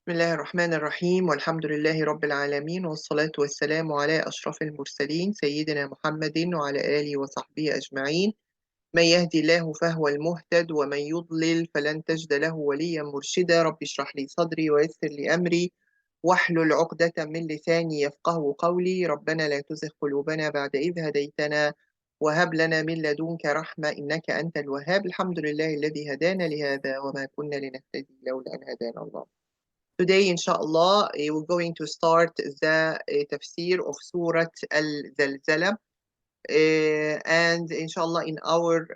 بسم الله الرحمن الرحيم والحمد لله رب العالمين والصلاة والسلام على أشرف المرسلين سيدنا محمد وعلى آله وصحبه أجمعين. من يهدي الله فهو المهتد ومن يضلل فلن تجد له وليا مرشدا. رب اشرح لي صدري ويسر لي أمري واحلل عقدة من لساني يفقه قولي. ربنا لا تزغ قلوبنا بعد إذ هديتنا وهب لنا من لدنك رحمة إنك أنت الوهاب. الحمد لله الذي هدانا لهذا وما كنا لنهتدي لولا أن هدانا الله. Today, inshallah, we're going to start the tafsir of Surat Alzalzalah. And inshallah, in our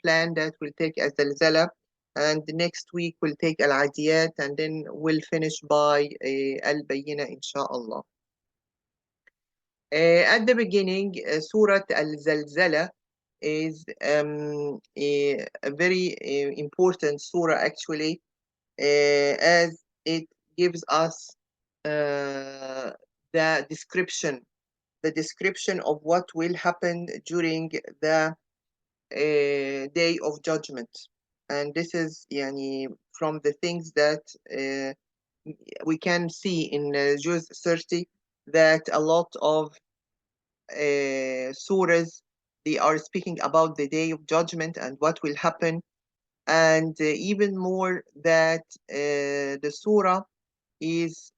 plan that will take Alzalzalah, and next week we'll take Al-Adiyat, and then we'll finish by Al-Bayyinah, inshallah. At the beginning, Surat Al-Zalzalah is a very important surah, actually, as it gives us the description of what will happen during the day of judgment. And this is from the things that we can see in Juz 30, that a lot of surahs, they are speaking about the day of judgment and what will happen. And even more that the surah is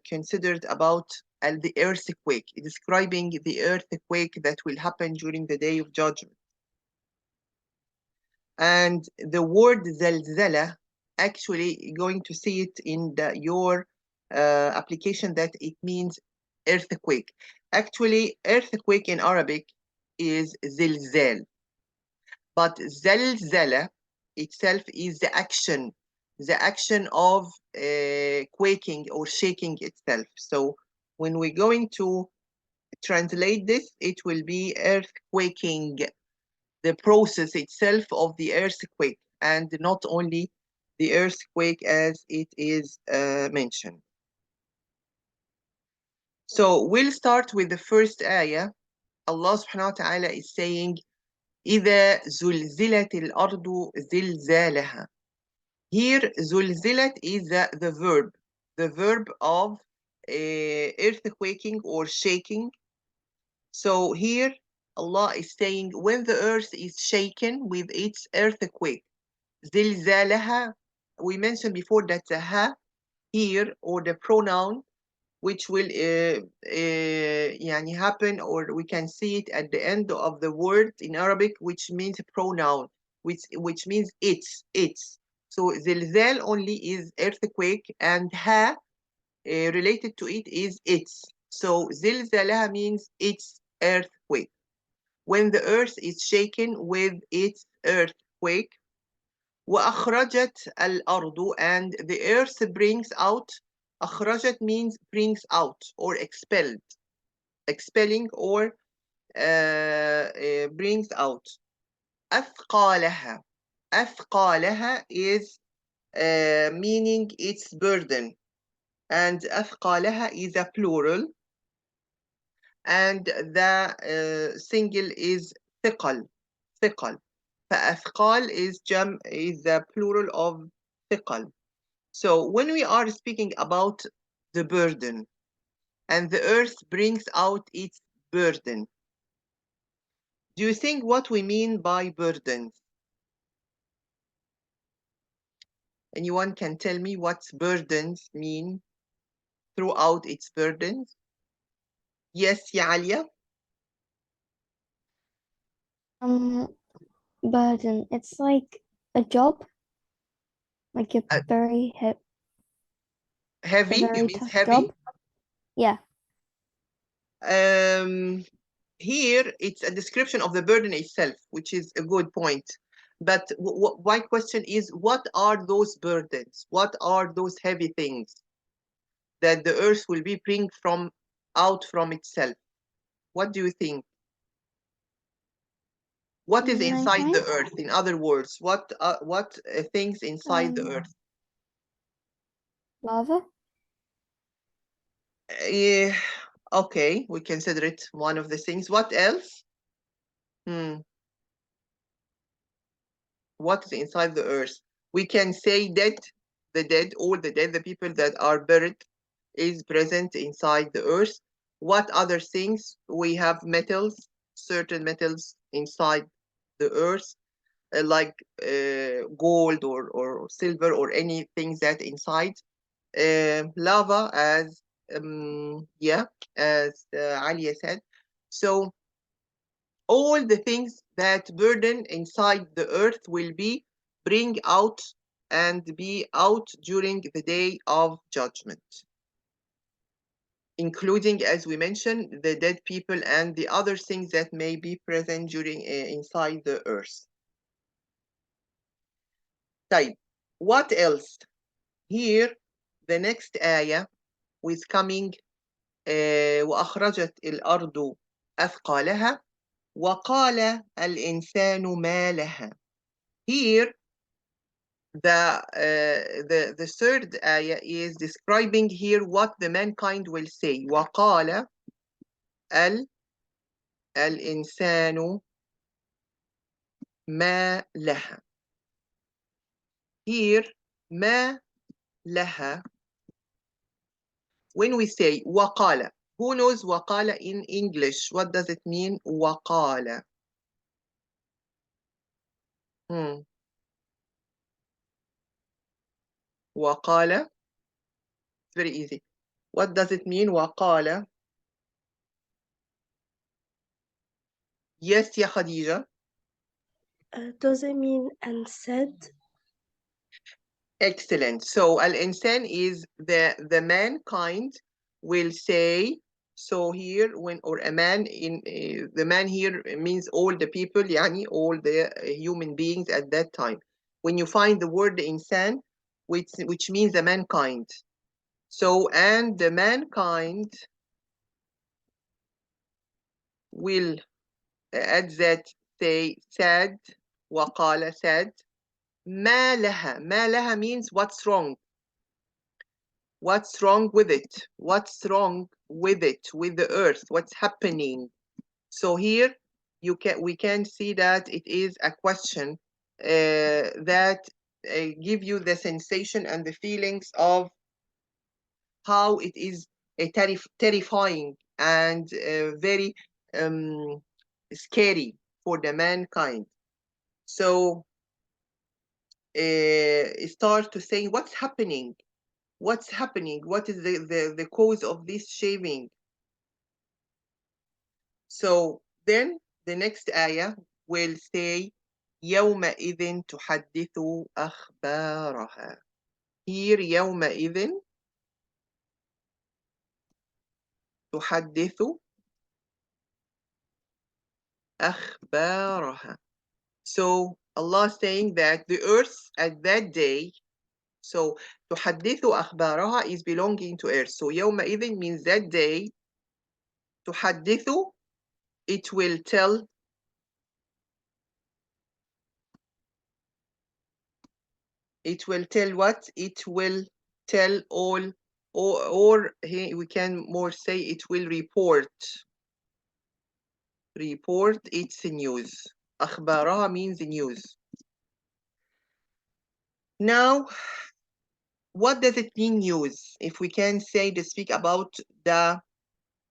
considered about the earthquake, describing the earthquake that will happen during the day of judgment. And the word zalzala, actually you're going to see it in your application, that it means earthquake. Actually, earthquake in Arabic is zilzal, but zalzala itself is the action of quaking or shaking itself. So when we're going to translate this, it will be earthquaking, the process itself of the earthquake, and not only the earthquake as it is mentioned. So we'll start with the first ayah. Allah subhanahu wa ta'ala is saying, إِذَا زُلْزِلَتِ الْأَرْضُ زِلْزَالَهَا. Here, zulzilat is the verb of earthquaking or shaking. So here, Allah is saying, when the earth is shaken with its earthquake, zilzalaha. We mentioned before that the ha here, or the pronoun, which will happen, or we can see it at the end of the word in Arabic, which means pronoun, which means it's. So zilzal only is earthquake, and ha related to it is its. So zilzalaha means its earthquake. When the earth is shaken with its earthquake. وأخرجت الأرض, and the earth brings out. أخرجت means brings out or expelled, expelling or brings out. أثقالها. أثقالها is meaning its burden, and أثقالها is a plural, and the single is ثقل. ثقل. فأثقال is the plural of ثقل. So when we are speaking about the burden, and the earth brings out its burden, do you think what we mean by burdens? Anyone can tell me what burdens mean throughout its burdens? Yes, Yalia? Burden. It's like a job, like a very heavy, a very it means tough heavy. job. Yeah. Here it's a description of the burden itself, which is a good point. But my question is, what are those burdens? What are those heavy things that the earth will be bring out from itself? What do you think? What is inside the earth? In other words, what things inside the earth? Lava. Okay, we consider it one of the things. What else? What is inside the earth? We can say that the dead, all the dead, the people that are buried, is present inside the earth. What other things? We have metals, certain metals inside the earth, like gold or silver or anything that inside. Lava, as yeah, as Alia said. So all the things that burden inside the earth will be bring out and be out during the day of judgment, including, as we mentioned, the dead people and the other things that may be present during inside the earth. طيب, what else? Here, the next ayah with coming وأخرجت الأرض أثقالها وقال الإنسان ما لها. Here, the third ayah is describing here what the mankind will say. وقال الإنسان ما لها. Here, ما لها, when we say وقال, who knows وقال in English? What does it mean? وقال. وقال. It's very easy. What does it mean? وقال. Yes, يا خديجة. Does it mean and said? Excellent. So al-insan is the mankind will say. So here, when or a man in the man here means all the people, yani all the human beings at that time. When you find the word insan, which means the mankind. So and the mankind will at that say said, وقال said. ما لها. ما لها means what's wrong. What's wrong with it? What's wrong with it, with the earth? What's happening? So here we can see that it is a question that give you the sensation and the feelings of how it is terrifying and very scary for the mankind. So start to say what's happening. What's happening? What is the cause of this shaving? So then the next ayah will say يومئذ تحدث أخبارها. Here يومئذ تحدث أخبارها. So Allah saying that the earth at that day, so تحدث أخبارها is belonging to earth. So يومئذ means that day. تحدث, it will tell. It will tell what? It will tell all, or we can more say it will report. Report its news. أخبارها means news. Now, what does it mean news? If we can say to speak about the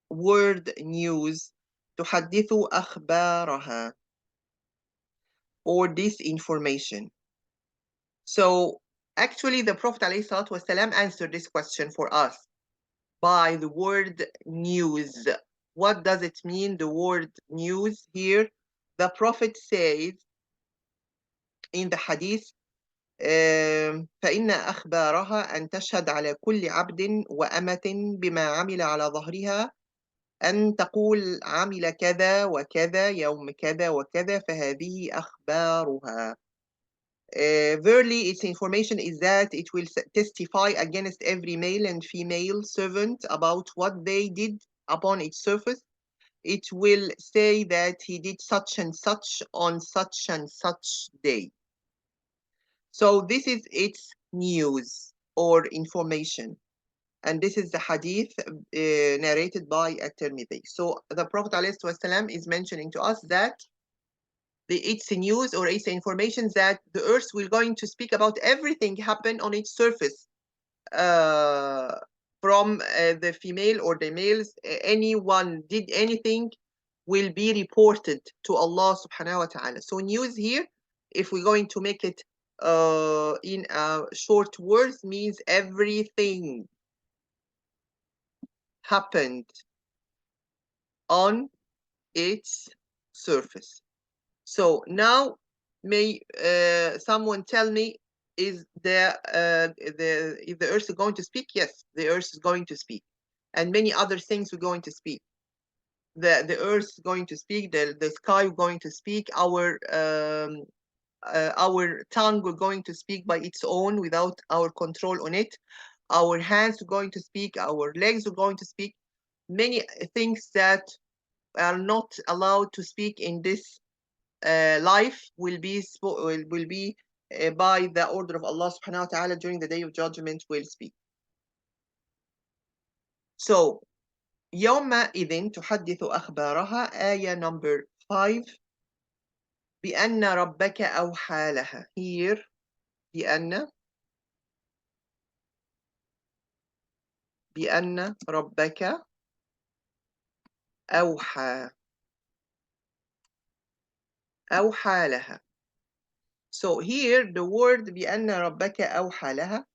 word news, تحدث أخبارها, or disinformation. So actually the Prophet ﷺ answered this question for us by the word news. What does it mean, the word news here? The Prophet says in the hadith, فإن أخبارها أن تشهد على كل عبد وأمة بما عمل على ظهرها أن تقول عمل كذا وكذا يوم كذا وكذا فهذه أخبارها. Verily, its information is that it will testify against every male and female servant about what they did upon its surface. It will say that he did such and such on such and such day. So this is its news or information. And this is the hadith narrated by At-Tirmidhi. So the Prophet ﷺ is mentioning to us that it's a news or it's information that the earth will going to speak about everything happen on its surface, from the female or the males, anyone did anything will be reported to Allah subhanahu wa ta'ala. So news here, if we're going to make it in short words, means everything happened on its surface. So now, may someone tell me, is if the earth is going to speak? Yes, the earth is going to speak, and many other things are going to speak. The earth is going to speak. The sky is going to speak. Our tongue is going to speak by its own without our control on it. Our hands are going to speak. Our legs are going to speak. Many things that are not allowed to speak in this life will be by the order of Allah subhanahu wa ta'ala during the day of judgment will speak. So يومئذ تحدث أخبارها, آية number 5, بأن ربك أوحى لها. Here بأن ربك أوحى لها. So here the word بأن ربك أوحى لها,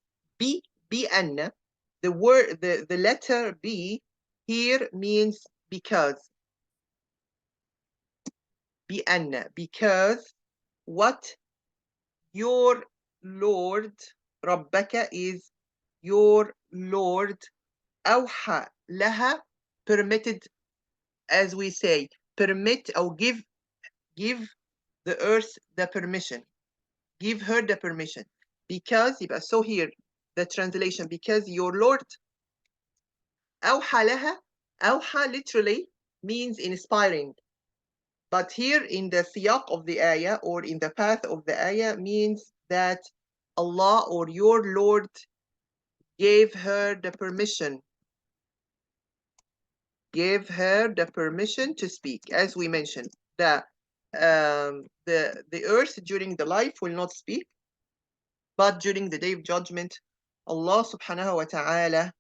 بأن, the word, the letter B here means because. بأن, because what? Your Lord, ربك is your Lord, أوحى لها, permitted, as we say, permit or give the earth the permission, give her the permission. Because, so here the translation, because your Lord, أوحى لها, أوحى literally means inspiring, but here in the siyaq of the ayah or in the path of the ayah means that Allah or your Lord gave her the permission, to speak. As we mentioned, the earth during the life will not speak, but during the day of judgment, Allah subhanahu wa ta'ala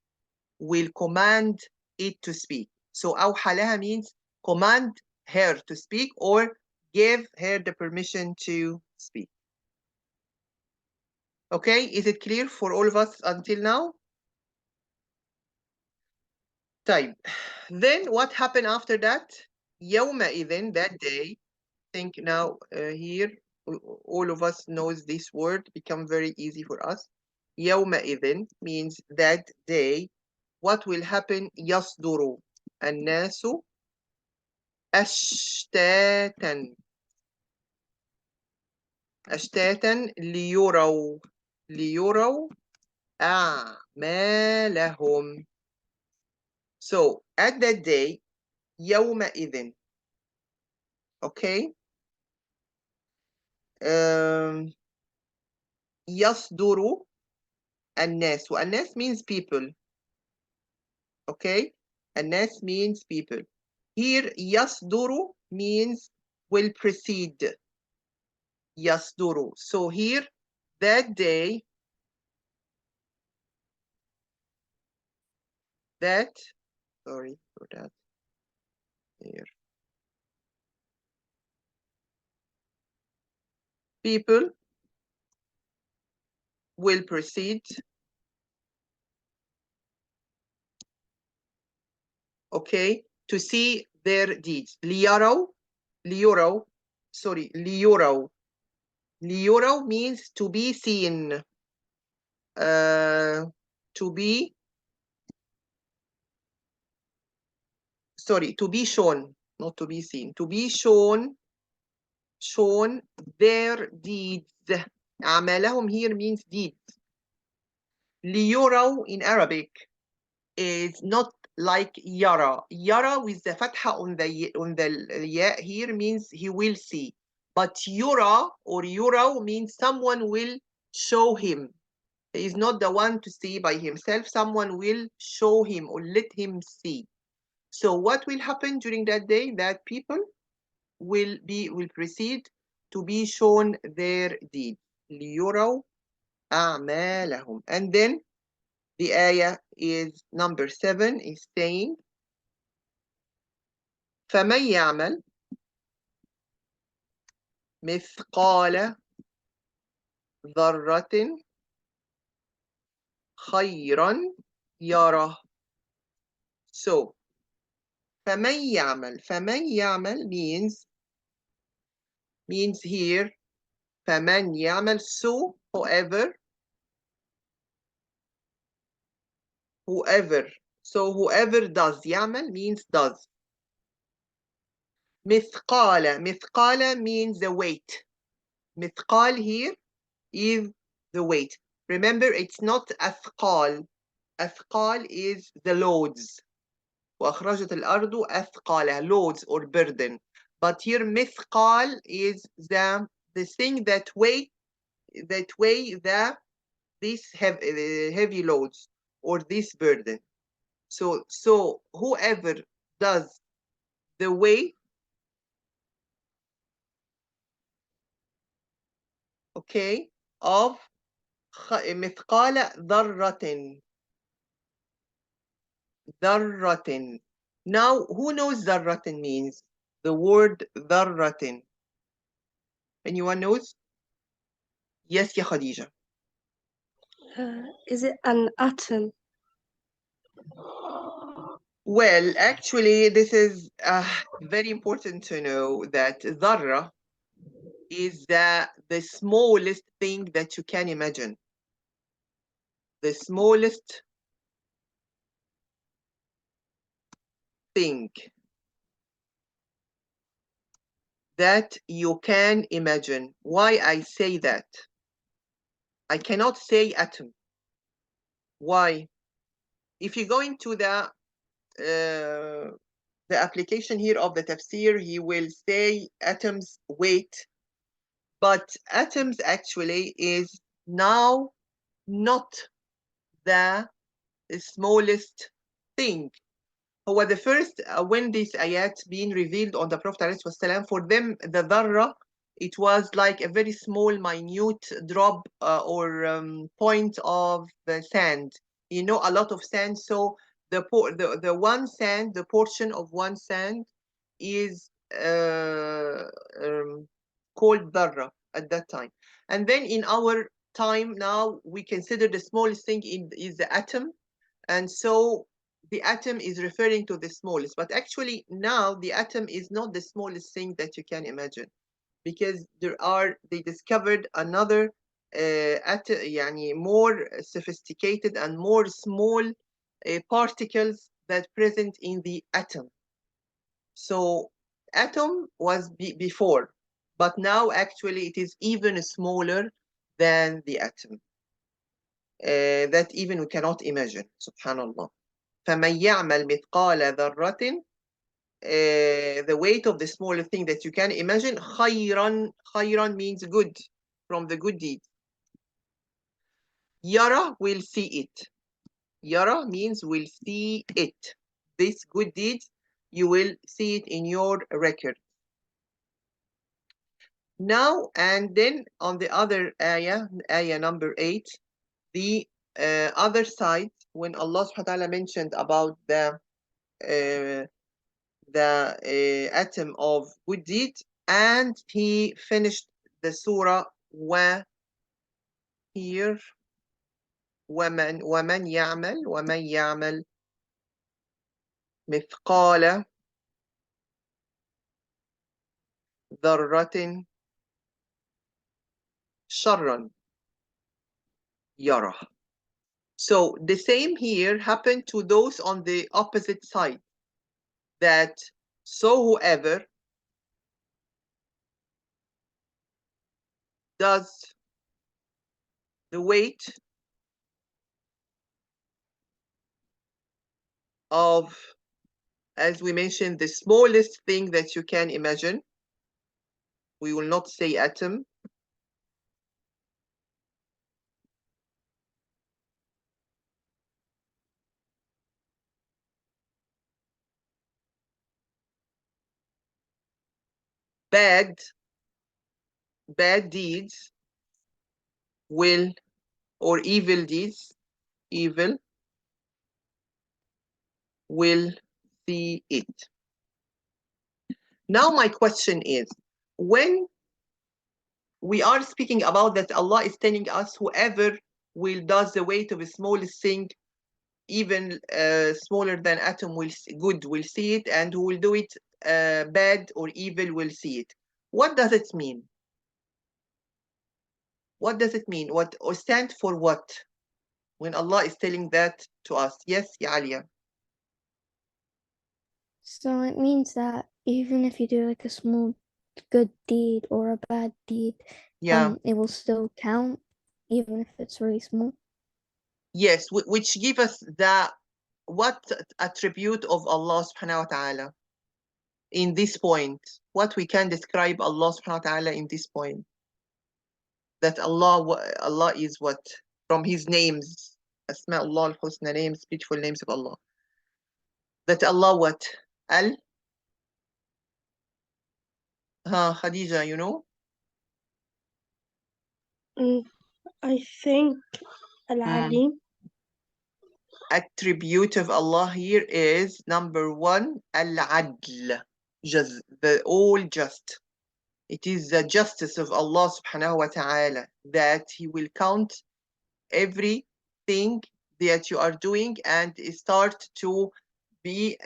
will command it to speak. So أوحى لها means command her to speak or give her the permission to speak. Okay, is it clear for all of us until now? طيب. Then what happened after that? يومئذ, that day. Think now here, all of us knows this word, become very easy for us. يومئذ means that day. What will happen? يصدر الناس أشتاتا ليروا أعمالهم. So at that day, يومئذ, okay, يصدر الناس, والناس means people, okay, الناس means people. Here يصدر means will precede, يصدر. So here that day, sorry for that, here people will proceed, okay, to see their deeds. ليروا means to be seen, to be shown, not to be seen, to be shown their deeds. أعمالهم here means deeds. ليروا in Arabic is not like yara. Yara with the fatha on the ya here means he will see. But yura or yura means someone will show him. He is not the one to see by himself. Someone will show him or let him see. So what will happen during that day? That people will proceed to be shown their deeds. ليروا أعمالهم. And then the ayah is number 7 is saying فمن يعمل مثقال ذرة خيرا يره. So فمن يعمل means here فمن يعمل, so whoever does. يعمل means does. مثقال means the weight. مثقال here is the weight. Remember, it's not أثقال. أثقال is the loads. وأخرجت الأرض أثقالها, loads or burden. But here مثقال is the thing that weigh these heavy loads or this burden. So whoever does the weight, okay, of مثقال ذرة. Now, who knows ذرة means? The word ذرة. Anyone knows? Yes, يا خديجة. Is it an atom? Well, actually, this is very important to know that ذرة is the smallest thing that you can imagine. The smallest thing that you can imagine. Why I say that? I cannot say atom. Why? If you go into the application here of the tafsir, he will say atoms weight, but atoms actually is now not the smallest thing. هو the first when this ayat being revealed on the Prophet ﷺ, for them the dharra, it was like a very small minute drop or point of the sand, you know, a lot of sand. So the one sand, the portion of one sand is called dharra at that time. And then in our time now we consider the smallest thing is the atom, and so the atom is referring to the smallest, but actually now the atom is not the smallest thing that you can imagine, because they discovered another يعني more sophisticated and more small particles that present in the atom. So atom was before, but now actually it is even smaller than the atom. That even we cannot imagine. Subhanallah. فَمَنْ يَعْمَلْ مِثْقَالَ ذَرَّةٍ, the weight of the smallest thing that you can imagine. خَيْرًا means good, from the good deed. Yara will see it. Yara means will see it. This good deed, you will see it in your record. Now, and then on the other ayah number 8, the other side, when Allah subhanahu wa ta'ala mentioned about the atom of good deed, and he finished the surah here ومن يعمل مثقال ذرة شرا يره. So the same here happened to those on the opposite side, that so whoever does the weight of, as we mentioned, the smallest thing that you can imagine, we will not say atom, bad bad deeds will, or evil deeds, evil will see it. Now my question is, when we are speaking about that Allah is telling us whoever will does the weight of the smallest thing, even smaller than atom will good will see it, and who will do it bad or evil will see it. What does it mean? What does it mean? What or stand for what? When Allah is telling that to us. Yes, Ya Alia. So it means that even if you do like a small good deed or a bad deed, Yeah. it will still count, even if it's really small. Yes, which give us the what attribute of Allah subhanahu wa ta'ala in this point? What we can describe Allah subhanahu wa ta'ala in this point? That Allah is what? From his names, Asma Allah al-Husna, names, beautiful names of Allah. That Allah what? Al? Khadija, you know? I think Al-Alim. Attribute of Allah here is number one, Al-Adl, just the all just. It is the justice of Allah subhanahu wa ta'ala that He will count everything that you are doing and start to be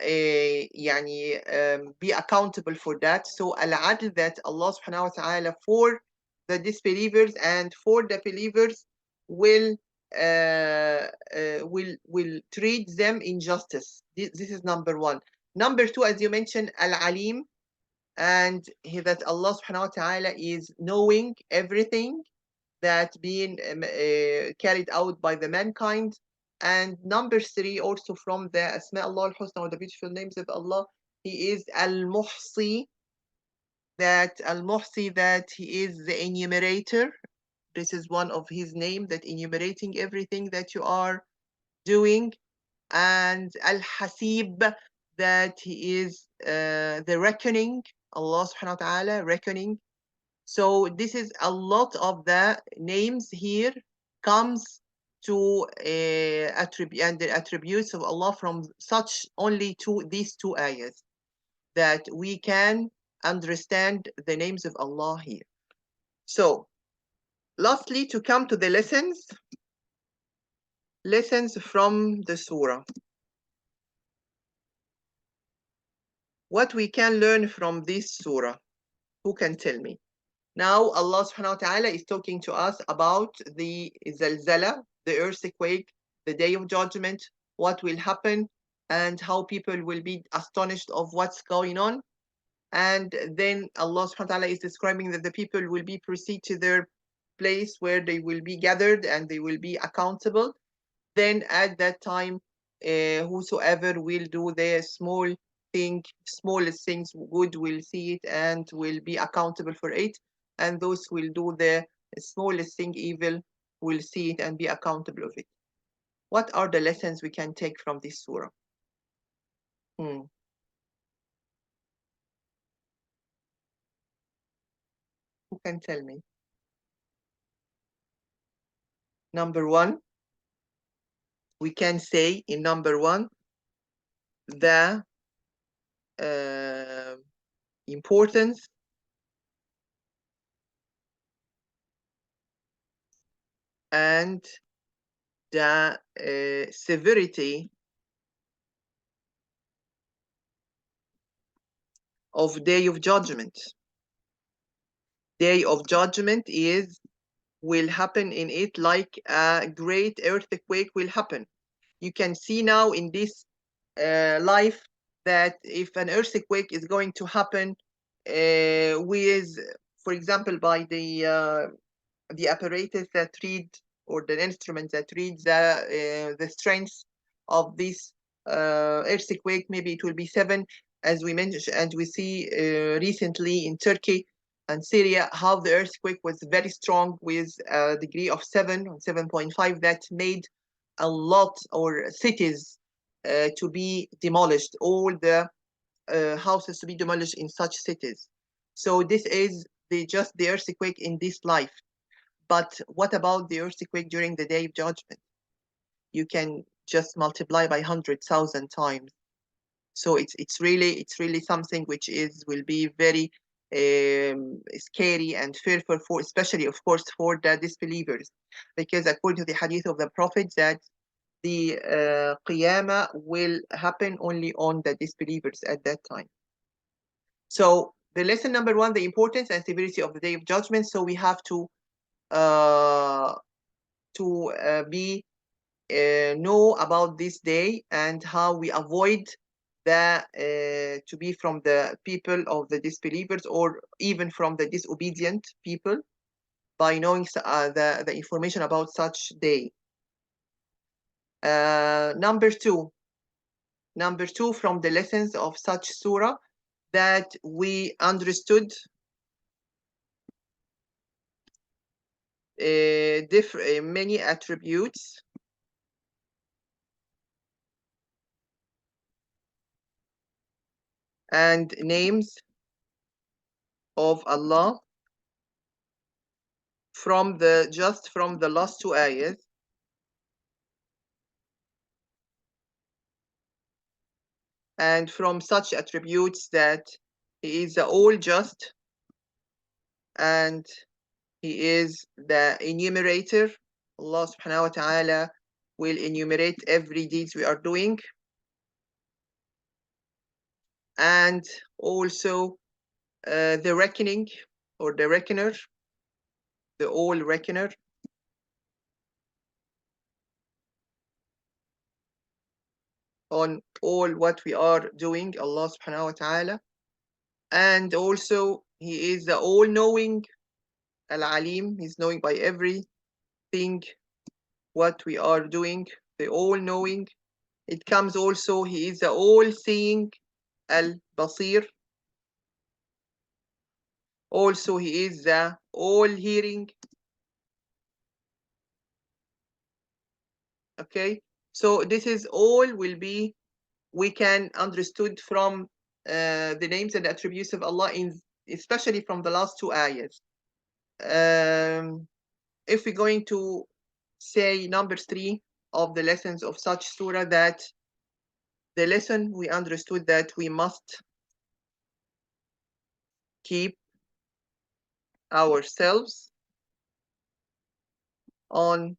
be accountable for that. So al-adl, that Allah subhanahu wa ta'ala for the disbelievers and for the believers will treat them in justice. This is number one. Number two, as you mentioned, al-alim, and that Allah subhanahu wa ta'ala is knowing everything that being carried out by the mankind. And number three, also from the Asma Allah al-Husna, or the beautiful names of Allah, He is Al-Muhsi, that He is the enumerator. This is one of His name, that enumerating everything that you are doing. And Al-Hasib, that He is the reckoning, Allah subhanahu wa ta'ala, reckoning. So this is a lot of the names here comes to attribute and the attributes of Allah from such only these two ayahs, that we can understand the names of Allah here. So lastly, to come to the lessons from the surah. What we can learn from this surah? Who can tell me? Now Allah subhanahu wa ta'ala is talking to us about the Zalzala, the earthquake, the day of judgment, what will happen, and how people will be astonished of what's going on. And then Allah subhanahu wa ta'ala is describing that the people will be proceed to their place where they will be gathered and they will be accountable. Then at that time, whosoever will do the smallest things good will see it and will be accountable for it. And those who will do the smallest thing evil will see it and be accountable of it. What are the lessons we can take from this surah? Who can tell me? Number one, we can say in number one, the importance and the severity of Day of Judgment. Day of Judgment will happen in it like a great earthquake will happen. You can see now in this life that if an earthquake is going to happen with, for example, by the apparatus that read, or the instrument that reads the strength of this earthquake, maybe it will be 7, as we mentioned, and we see recently in Turkey and Syria how the earthquake was very strong with a degree of 7 or 7.5 that made a lot, or cities to be demolished, all the houses to be demolished in such cities. So this is just the earthquake in this life. But what about the earthquake during the day of judgment? You can just multiply by 100,000 times. So it's really something which will be very scary and fearful for, especially of course for the disbelievers, because according to the hadith of the Prophet that the Qiyamah will happen only on the disbelievers at that time. So the lesson number one, the importance and severity of the Day of Judgment. So we have to know about this day and how we avoid to be from the people of the disbelievers or even from the disobedient people by knowing the information about such day. Number two from the lessons of such surah, that we understood many attributes and names of Allah from the last two ayahs, and from such attributes that He is the all just and He is the enumerator. Allah subhanahu wa ta'ala will enumerate every deeds we are doing, and also the reckoning or the reckoner, the all reckoner, on all what we are doing, Allah subhanahu wa ta'ala. And also He is the all-knowing, Al-Alim, He's knowing by everything what we are doing, the all-knowing. It comes also, He is the all-seeing, Al-Basir. Also He is the all-hearing. Okay, so this is all will be, we can understood from the names and attributes of Allah, especially from the last two ayahs. If we're going to say number 3 of the lessons of such surah, that the lesson we understood that we must keep ourselves on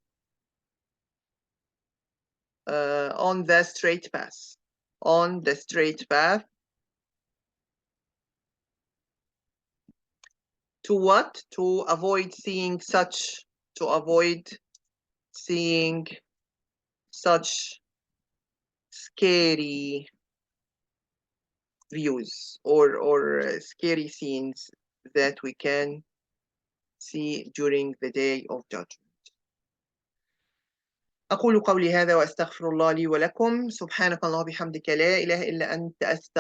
the straight path, to what? To avoid seeing such scary views or scary scenes that we can see during the day of judgment. أقول قولي هذا وأستغفر الله لي ولكم. سبحانك اللهم وبحمدك لا إله إلا أنت أستغفرك